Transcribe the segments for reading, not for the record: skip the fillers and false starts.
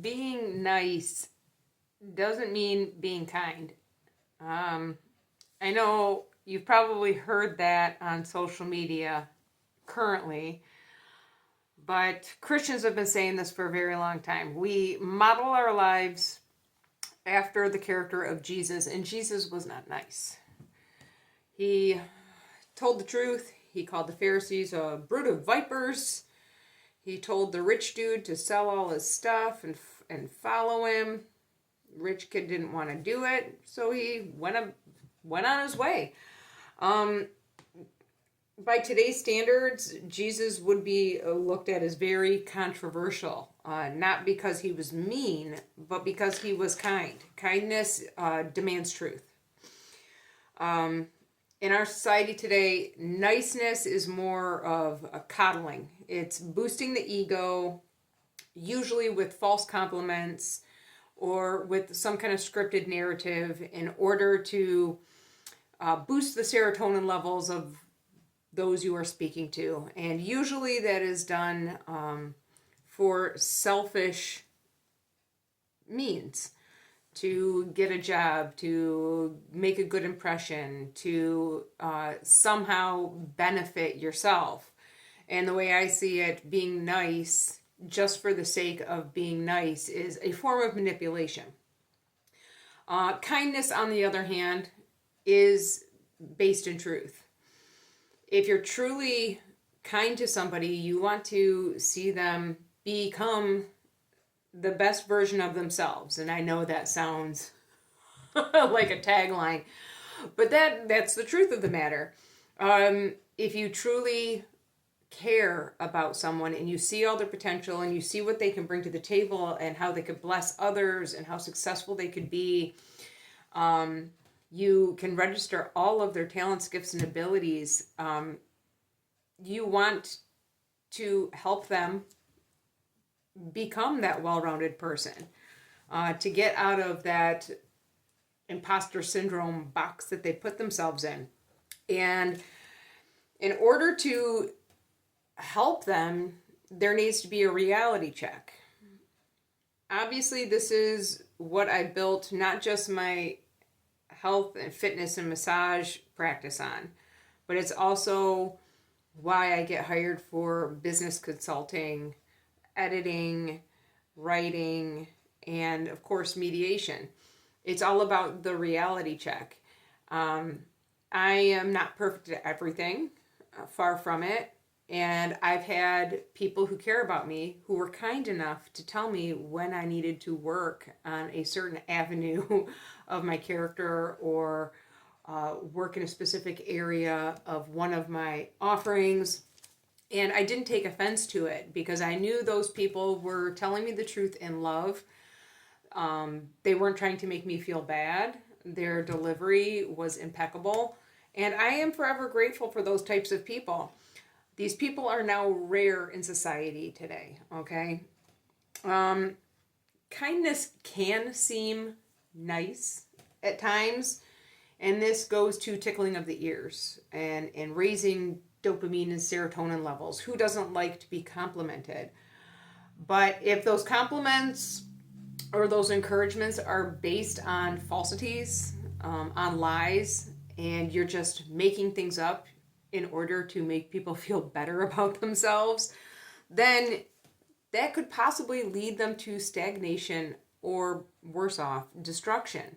being nice doesn't mean being kind. I know you've probably heard that on social media currently, but Christians have been saying this for a very long time. We model our lives after the character of Jesus, and Jesus was not nice. He told the truth. He called the Pharisees a brood of vipers. He told the rich dude to sell all his stuff and follow him. Rich kid didn't want to do it, so he went on his way. By today's standards, Jesus would be looked at as very controversial, not because he was mean, but because he was kind. Kindness demands truth. In our society today, niceness is more of a coddling. It's boosting the ego, usually with false compliments or with some kind of scripted narrative in order to boost the serotonin levels of those you are speaking to. And usually that is done for selfish means, to get a job, to make a good impression, to somehow benefit yourself. And the way I see it, being nice just for the sake of being nice is a form of manipulation. Kindness, on the other hand, is based in truth. If you're truly kind to somebody, you want to see them become the best version of themselves. And I know that sounds like a tagline, but that's the truth of the matter. If you truly care about someone and you see all their potential and you see what they can bring to the table and how they could bless others and how successful they could be, you can register all of their talents, gifts, and abilities. You want to help them become that well-rounded person, to get out of that imposter syndrome box that they put themselves in. And in order to help them, there needs to be a reality check. Obviously, this is what I built not just my health and fitness and massage practice on, but it's also why I get hired for business consulting, editing, writing, and of course mediation. It's all about the reality check. I am not perfect at everything, far from it. And I've had people who care about me who were kind enough to tell me when I needed to work on a certain avenue of my character or work in a specific area of one of my offerings. And I didn't take offense to it because I knew those people were telling me the truth in love. They weren't trying to make me feel bad. Their delivery was impeccable. And I am forever grateful for those types of people. These people are now rare in society today, okay? Kindness can seem nice at times, and this goes to tickling of the ears and raising dopamine and serotonin levels. Who doesn't like to be complimented? But if those compliments or those encouragements are based on falsities, on lies, and you're just making things up in order to make people feel better about themselves, then that could possibly lead them to stagnation or, worse off, destruction.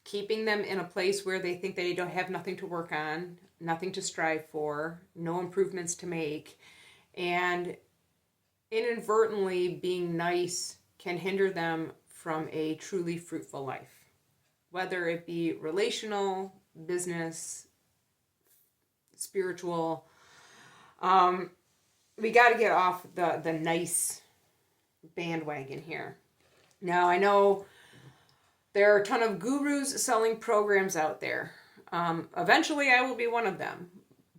Keeping them in a place where they think they don't have nothing to work on, nothing to strive for, no improvements to make, and inadvertently being nice can hinder them from a truly fruitful life, whether it be relational, business, spiritual. We got to get off the nice bandwagon here. Now, I know there are a ton of gurus selling programs out there. Eventually, I will be one of them.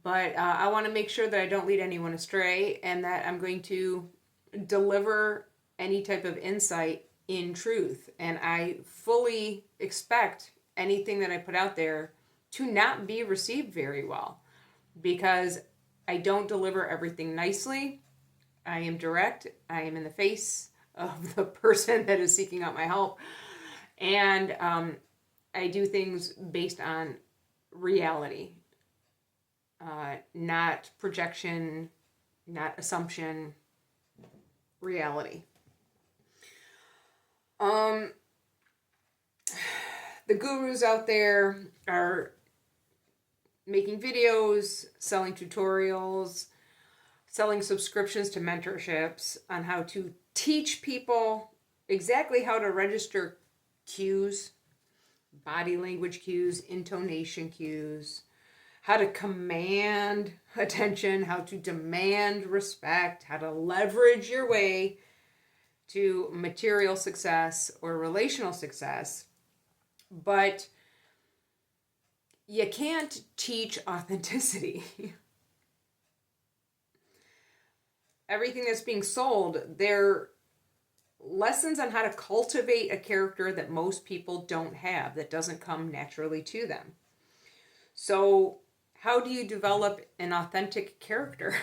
But I want to make sure that I don't lead anyone astray and that I'm going to deliver any type of insight in truth. And I fully expect anything that I put out there to not be received very well, because I don't deliver everything nicely. I am direct. I am in the face of the person that is seeking out my help. And I do things based on reality, not projection, not assumption, reality. The gurus out there are making videos, selling tutorials, selling subscriptions to mentorships on how to teach people exactly how to register cues, body language cues, intonation cues, how to command attention, how to demand respect, how to leverage your way to material success or relational success. But you can't teach authenticity. Everything that's being sold, they're lessons on how to cultivate a character that most people don't have, that doesn't come naturally to them. So how do you develop an authentic character?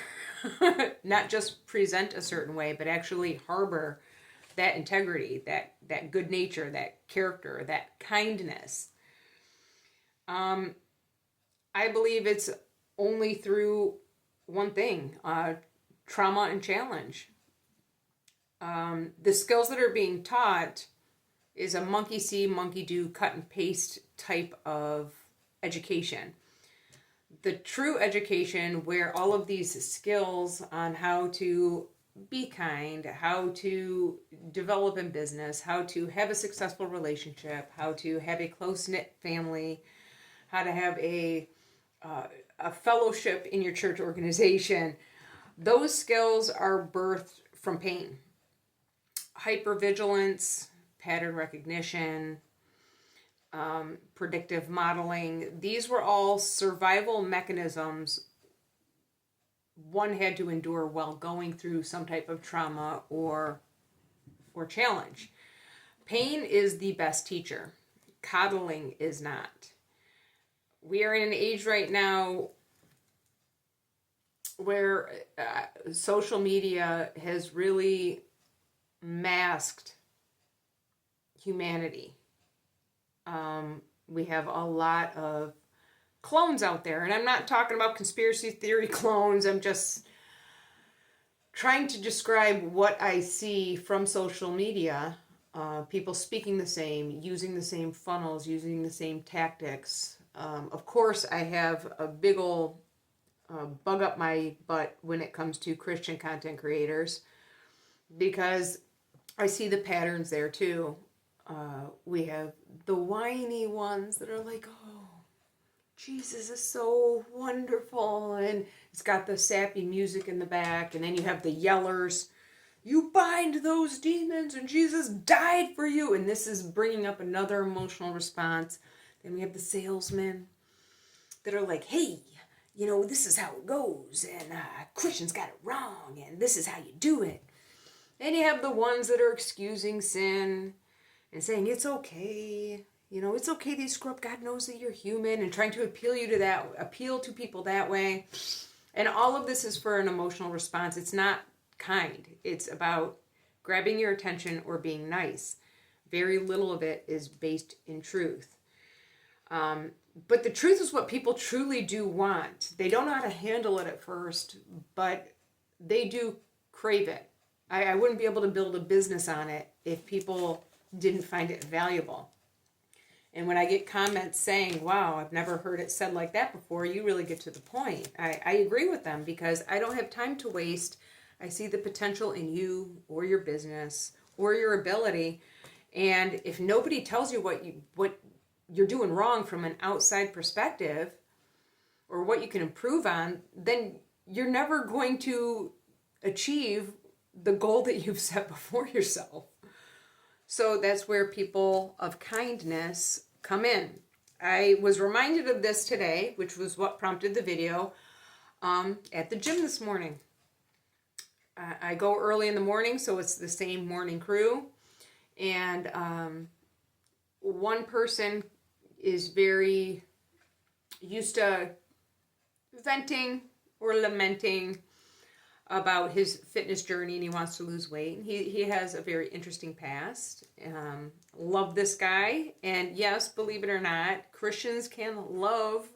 Not just present a certain way, but actually harbor that integrity, that good nature, that character, that kindness. I believe it's only through one thing, trauma and challenge. The skills that are being taught is a monkey see, monkey do, cut and paste type of education. The true education, where all of these skills on how to be kind, how to develop in business, how to have a successful relationship, how to have a close-knit family, how to have a fellowship in your church organization, those skills are birthed from pain. Hypervigilance, pattern recognition, predictive modeling, these were all survival mechanisms one had to endure while going through some type of trauma or challenge. Pain is the best teacher. Coddling is not. We are in an age right now where social media has really masked humanity. We have a lot of clones out there, and I'm not talking about conspiracy theory clones. I'm just trying to describe what I see from social media. People speaking the same, using the same funnels, using the same tactics. Of course, I have a big ol' bug up my butt when it comes to Christian content creators, because I see the patterns there too. We have the whiny ones that are like, oh, Jesus is so wonderful, and it's got the sappy music in the back, and then you have the yellers, you bind those demons and Jesus died for you, and this is bringing up another emotional response. Then we have the salesmen that are like, hey, this is how it goes, and Christians got it wrong, and this is how you do it. And you have the ones that are excusing sin and saying it's okay, it's okay that you screw up, God knows that you're human, and trying to appeal to people that way. And all of this is for an emotional response. It's not kind. It's about grabbing your attention or being nice. Very little of it is based in truth. But the truth is what people truly do want. They don't know how to handle it at first, but they do crave it. I wouldn't be able to build a business on it if people didn't find it valuable. And when I get comments saying, wow, I've never heard it said like that before, you really get to the point. I agree with them, because I don't have time to waste. I see the potential in you or your business or your ability. And if nobody tells you what you're doing wrong from an outside perspective, or what you can improve on, then you're never going to achieve the goal that you've set before yourself. So that's where people of kindness come in. I was reminded of this today, which was what prompted the video, at the gym this morning. I go early in the morning, so it's the same morning crew. And one person is very used to venting or lamenting about his fitness journey, and he wants to lose weight. He has a very interesting past. Love this guy. And yes, believe it or not, Christians can love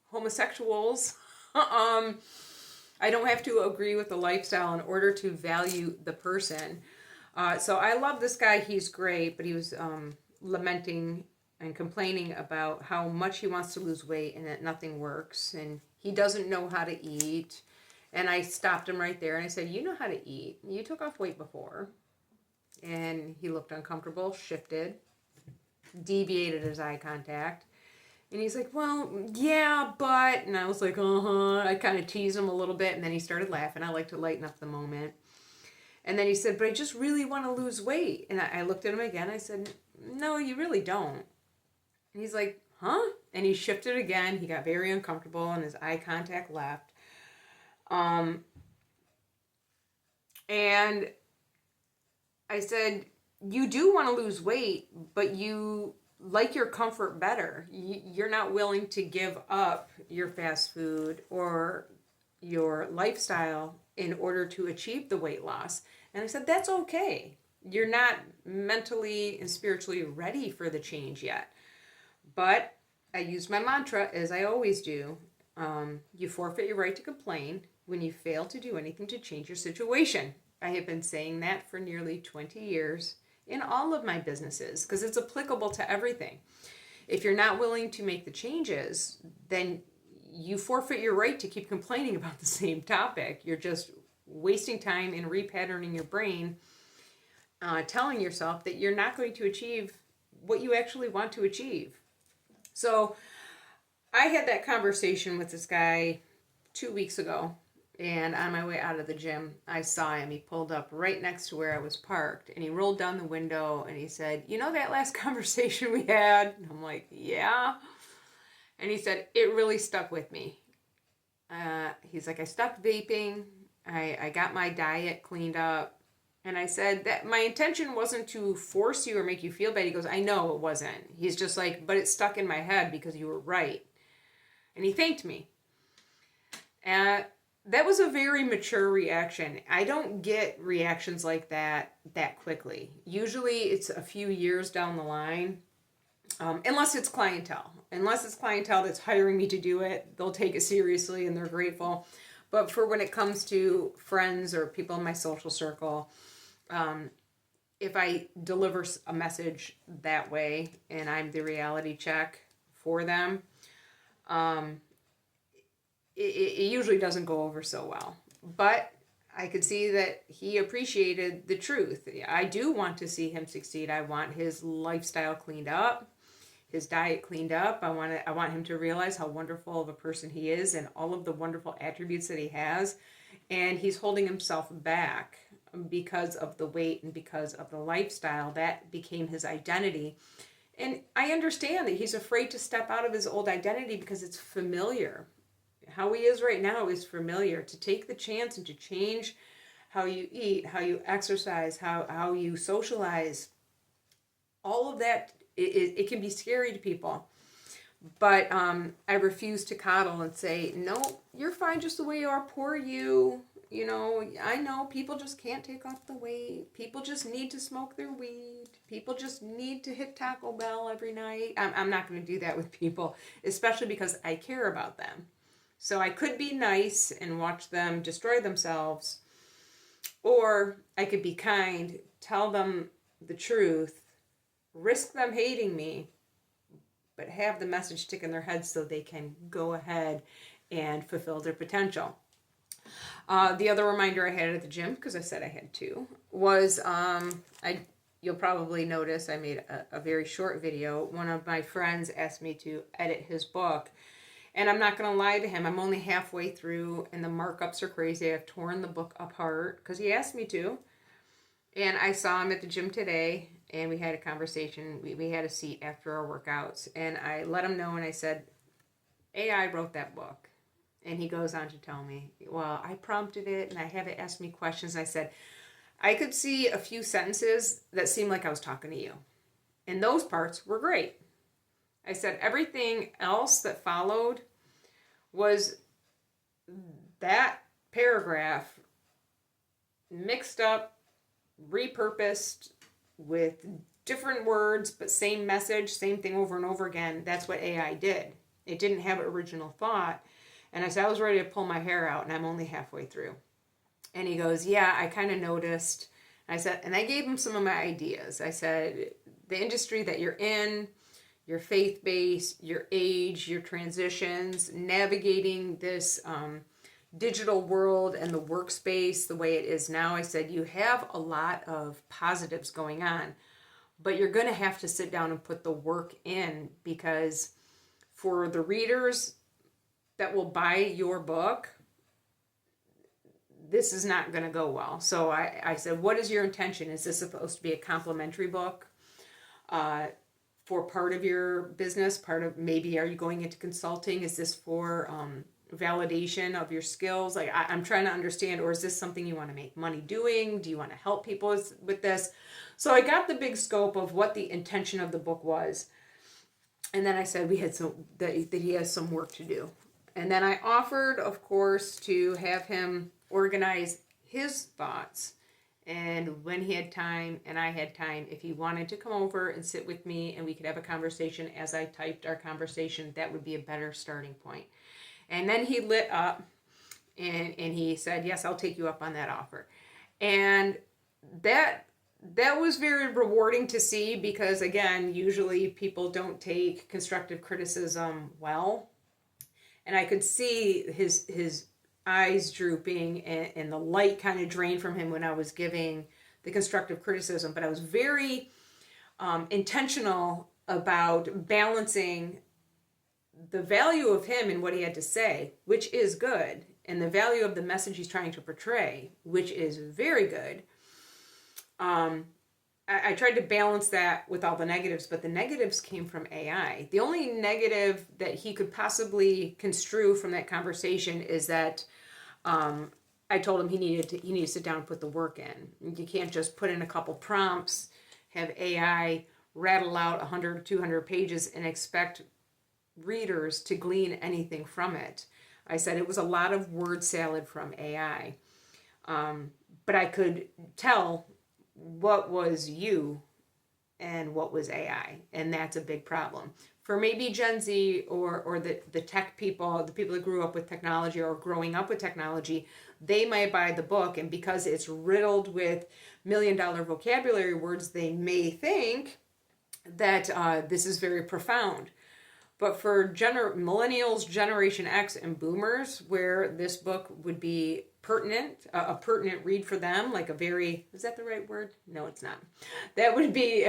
homosexuals. I don't have to agree with the lifestyle in order to value the person. So I love this guy. He's great, but he was lamenting and complaining about how much he wants to lose weight and that nothing works. And he doesn't know how to eat. And I stopped him right there and I said, you know how to eat. You took off weight before. And he looked uncomfortable, shifted, deviated his eye contact. And he's like, well, yeah, but... And I was like, I kind of teased him a little bit. And then he started laughing. I like to lighten up the moment. And then he said, but I just really want to lose weight. And I looked at him again. I said, no, you really don't. And he's like, huh? And he shifted again. He got very uncomfortable and his eye contact left. And I said, you do want to lose weight, but you like your comfort better. You're not willing to give up your fast food or your lifestyle in order to achieve the weight loss. And I said, that's okay. You're not mentally and spiritually ready for the change yet. But I use my mantra, as I always do. You forfeit your right to complain when you fail to do anything to change your situation. I have been saying that for nearly 20 years in all of my businesses because it's applicable to everything. If you're not willing to make the changes, then you forfeit your right to keep complaining about the same topic. You're just wasting time and repatterning your brain, telling yourself that you're not going to achieve what you actually want to achieve. So I had that conversation with this guy 2 weeks ago, and on my way out of the gym, I saw him. He pulled up right next to where I was parked, and he rolled down the window, and he said, you know that last conversation we had? And I'm like, yeah. And he said, it really stuck with me. He's like, I stopped vaping. I got my diet cleaned up. And I said that my intention wasn't to force you or make you feel bad. He goes, I know it wasn't. He's just like, but it stuck in my head because you were right. And he thanked me. That was a very mature reaction. I don't get reactions like that quickly. Usually it's a few years down the line, unless it's clientele. Unless it's clientele that's hiring me to do it, they'll take it seriously and they're grateful. But for when it comes to friends or people in my social circle, if I deliver a message that way and I'm the reality check for them, it usually doesn't go over so well. But I could see that he appreciated the truth. I do want to see him succeed. I want his lifestyle cleaned up, his diet cleaned up. I want him to realize how wonderful of a person he is and all of the wonderful attributes that he has. And he's holding himself back because of the weight and because of the lifestyle. That became his identity. And I understand that he's afraid to step out of his old identity because it's familiar. How he is right now is familiar. To take the chance and to change how you eat, how you exercise, how you socialize, all of that, it can be scary to people. But I refuse to coddle and say, no, you're fine just the way you are, poor you. You know, I know people just can't take off the weight. People just need to smoke their weed. People just need to hit Taco Bell every night. I'm not going to do that with people, especially because I care about them. So I could be nice and watch them destroy themselves, or I could be kind, tell them the truth, risk them hating me, but have the message stick in their heads so they can go ahead and fulfill their potential. The other reminder I had at the gym, because I said I had two, was you'll probably notice I made a very short video. One of my friends asked me to edit his book. And I'm not going to lie to him. I'm only halfway through, and the markups are crazy. I've torn the book apart because he asked me to. And I saw him at the gym today, and we had a conversation. We had a seat after our workouts. And I let him know, and I said, AI wrote that book. And he goes on to tell me, well, I prompted it, and I have it ask me questions. And I said, I could see a few sentences that seemed like I was talking to you. And those parts were great. I said everything else that followed was that paragraph mixed up, repurposed with different words, but same message, same thing over and over again. That's what AI did. It didn't have original thought. And I said, I was ready to pull my hair out, and I'm only halfway through. And he goes, yeah, I kind of noticed. I said, and I gave him some of my ideas. I said, the industry that you're in, your faith base, your age, your transitions, navigating this digital world and the workspace the way it is now. I said, you have a lot of positives going on, but you're going to have to sit down and put the work in, because for the readers that will buy your book, this is not going to go well. So I said, what is your intention? Is this supposed to be a complimentary book for part of your business? Part of, maybe, are you going into consulting? Is this for validation of your skills? Like, I'm trying to understand, or is this something you want to make money doing? Do you want to help people with this? So I got the big scope of what the intention of the book was. And then I said that he has some work to do. And then I offered, of course, to have him organize his thoughts, and when he had time and I had time, if he wanted to come over and sit with me and we could have a conversation as I typed our conversation, that would be a better starting point. And then he lit up and he said, yes, I'll take you up on that offer. And that was very rewarding to see, because again, usually people don't take constructive criticism well. And I could see his eyes drooping and the light kind of drained from him when I was giving the constructive criticism. But I was very intentional about balancing the value of him and what he had to say, which is good, and the value of the message he's trying to portray, which is very good. I tried to balance that with all the negatives, but the negatives came from AI. The only negative that he could possibly construe from that conversation is that I told him he needed to sit down and put the work in. You can't just put in a couple prompts, have AI rattle out 100, 200 pages and expect readers to glean anything from it. I said it was a lot of word salad from AI. But I could tell what was you and what was AI, and that's a big problem. For maybe Gen Z or the tech people, the people that grew up with technology or growing up with technology, they might buy the book, and because it's riddled with million-dollar vocabulary words, they may think that this is very profound. But for millennials, Generation X, and boomers, where this book would be pertinent, a pertinent read for them, like a very, is that the right word? No, it's not. It would be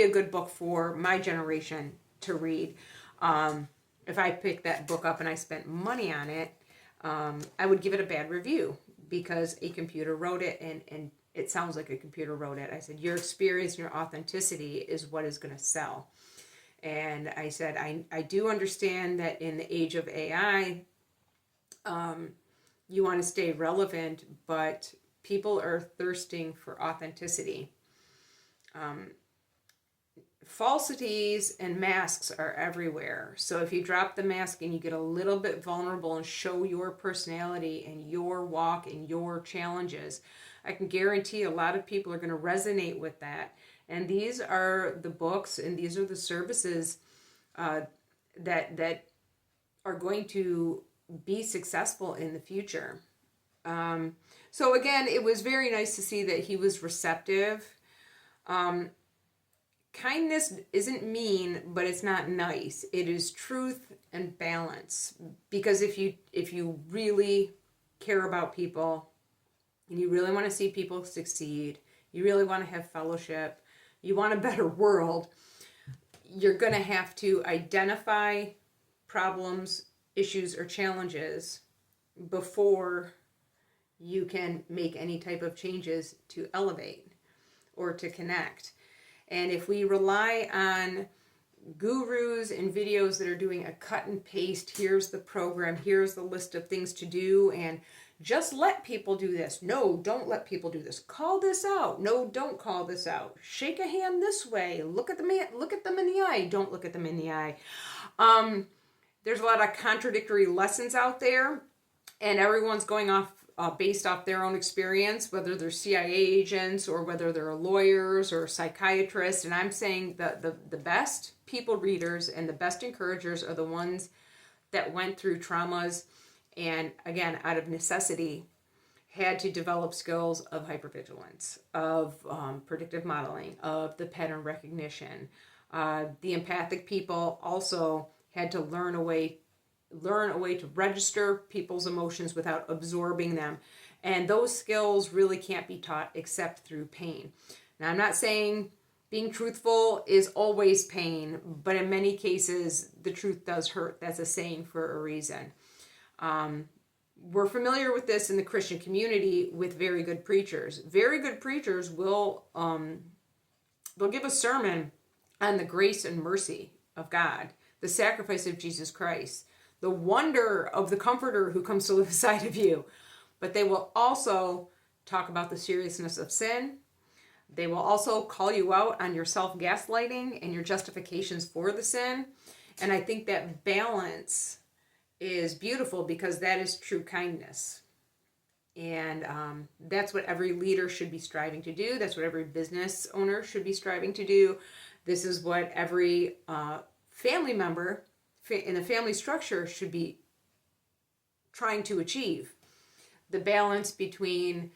a good book for my generation to read. If I picked that book up and I spent money on it, I would give it a bad review because a computer wrote it, and it sounds like a computer wrote it. I said, your experience and your authenticity is what is going to sell. And I said, I do understand that in the age of AI, you want to stay relevant, but people are thirsting for authenticity. Falsities and masks are everywhere. So if you drop the mask and you get a little bit vulnerable and show your personality and your walk and your challenges, I can guarantee a lot of people are going to resonate with that. And these are the books and these are the services that are going to be successful in the future. So again, it was very nice to see that he was receptive. Kindness isn't mean, but it's not nice. It is truth and balance. Because if you really care about people and you really want to see people succeed, you really want to have fellowship, you want a better world, you're going to have to identify problems, issues, or challenges before you can make any type of changes to elevate or to connect. And if we rely on gurus and videos that are doing a cut and paste, here's the program, here's the list of things to do, and just let people do this. No, don't let people do this. Call this out. No, don't call this out. Shake a hand this way. Look at them in the eye. Don't look at them in the eye. There's a lot of contradictory lessons out there, and everyone's going off based off their own experience, whether they're CIA agents or whether they're lawyers or psychiatrists. And I'm saying that the best people readers and the best encouragers are the ones that went through traumas and, again, out of necessity, had to develop skills of hypervigilance, of predictive modeling, of the pattern recognition. The empathic people also had to learn a way to register people's emotions without absorbing them. And those skills really can't be taught except through pain. Now, I'm not saying being truthful is always pain, but in many cases, the truth does hurt. That's a saying for a reason. We're familiar with this in the Christian community with very good preachers. Very good preachers will they'll give a sermon on the grace and mercy of God, the sacrifice of Jesus Christ, the wonder of the comforter who comes to live inside of you. But they will also talk about the seriousness of sin. They will also call you out on your self-gaslighting and your justifications for the sin. And I think that balance is beautiful because that is true kindness. And that's what every leader should be striving to do. That's what every business owner should be striving to do. This is what every family member in a family structure should be trying to achieve. The balance between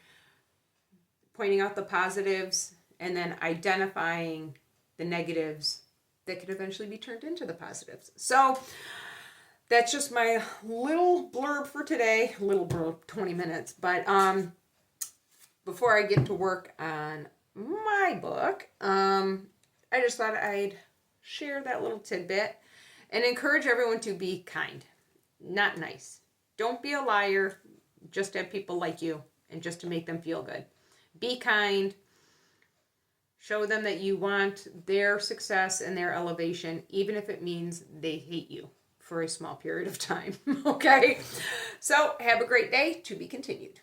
pointing out the positives and then identifying the negatives that could eventually be turned into the positives. So that's just my little blurb for today. Little blurb, 20 minutes. But before I get to work on my book, I just thought I'd share that little tidbit and encourage everyone to be kind, not nice. Don't be a liar just to have people like you and just to make them feel good. Be kind. Show them that you want their success and their elevation, even if it means they hate you for a small period of time. Okay? So have a great day. To be continued.